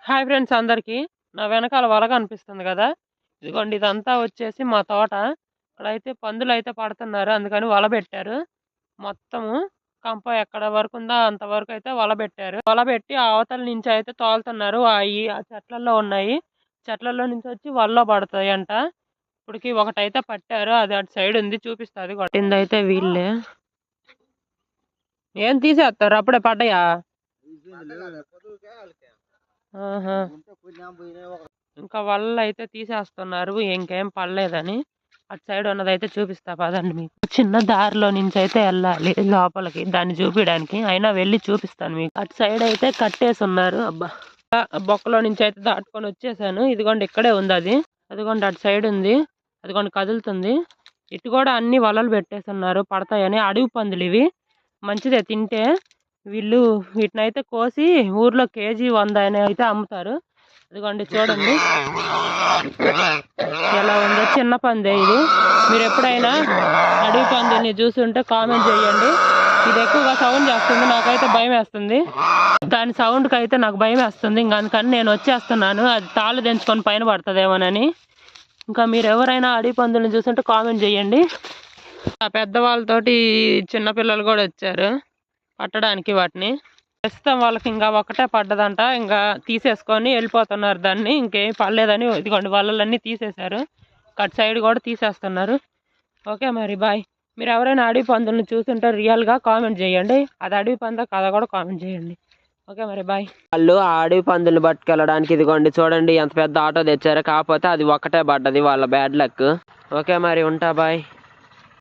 Hi friends అందరికీ. నా వెనకాల వల కనిపిస్తుంది కదా, ఇదిగోండి ఇదంతా వచ్చేసి మా తోట. ఇక్కడైతే పందులైతే పడుతున్నారు, అందుకని వల పెట్టారు. మొత్తము కంప ఎక్కడ వరకు ఉందో అంతవరకు అయితే వల పెట్టారు. వల పెట్టి ఆ అవతల నుంచి అయితే తోలుతున్నారు. ఆ చెట్లలో ఉన్నాయి, చెట్లలో నుంచి వచ్చి వలలో పడతాయి అంట. ఇప్పటికి ఒకటైతే పట్టారు, అది అటు సైడ్ ఉంది, చూపిస్తుంది. కొట్టిందైతే వీళ్ళే. ఏం తీసేస్తారు, అప్పుడే పడ్డాయా? ఆహా, ఇంకా వల్ల అయితే తీసేస్తున్నారు, ఇంకేం పడలేదని. అటు సైడ్ ఉన్నదైతే చూపిస్తా పదండి. మీకు చిన్న దారిలో నుంచి అయితే వెళ్ళాలి లోపలికి, దాన్ని చూపించడానికి. అయినా వెళ్ళి చూపిస్తాను మీకు. అటు సైడ్ అయితే కట్టేసి ఉన్నారు. అబ్బా, బొక్కలో నుంచి అయితే దాటుకొని వచ్చేసాను. ఇదిగోండి ఇక్కడే ఉంది అది, అదిగోండి అటు సైడ్ ఉంది, అదిగోండి కదులుతుంది. ఇటు కూడా అన్ని వలలు పెట్టేసి ఉన్నారు, పడతాయని. అడవి పందులు ఇవి, మంచిదే తింటే. వీళ్ళు వీటినైతే కోసి ఊర్లో కేజీ 100 అని అయితే అమ్ముతారు. ఇదిగోండి చూడండి ఎలా ఉందో, చిన్న పందే ఇది. మీరు ఎప్పుడైనా అడవి పందిని చూస్తుంటే కామెంట్ చేయండి. ఇది ఎక్కువగా సౌండ్ చేస్తుంది, నాకైతే భయం వేస్తుంది. దాని సౌండ్కి అయితే నాకు భయం వేస్తుంది. ఇంకా అందుకని నేను వచ్చేస్తున్నాను, అది తాళ్ళు దించుకొని పైన పడుతుందేమోనని. ఇంకా మీరు ఎవరైనా అడవి పందులను చూస్తుంటే కామెంట్ చేయండి. ఆ పెద్దవాళ్ళతోటి చిన్నపిల్లలు కూడా వచ్చారు పట్టడానికి వాటిని. ప్రస్తుతం వాళ్ళకి ఇంకా ఒకటే పడ్డదంట, ఇంకా తీసేసుకొని వెళ్ళిపోతున్నారు దాన్ని. ఇంకేం పడలేదని ఇదిగోండి వలలన్నీ తీసేశారు. కట్ సైడ్ కూడా తీసేస్తున్నారు. ఓకే మరి బాయ్. మీరు ఎవరైనా అడవి పందులను చూస్తుంటే రియల్గా కామెంట్ చేయండి, అది అడవి పందా కథ కూడా కామెంట్ చేయండి. ఓకే మరి బాయ్. వాళ్ళు ఆ అడవి పందులు పట్టుకెళ్ళడానికి ఇదిగోండి చూడండి ఎంత పెద్ద ఆటో తెచ్చారు, కాకపోతే అది ఒక్కటే పడ్డది, వాళ్ళ బ్యాడ్ లక్. ఓకే మరి ఉంటా, బాయ్.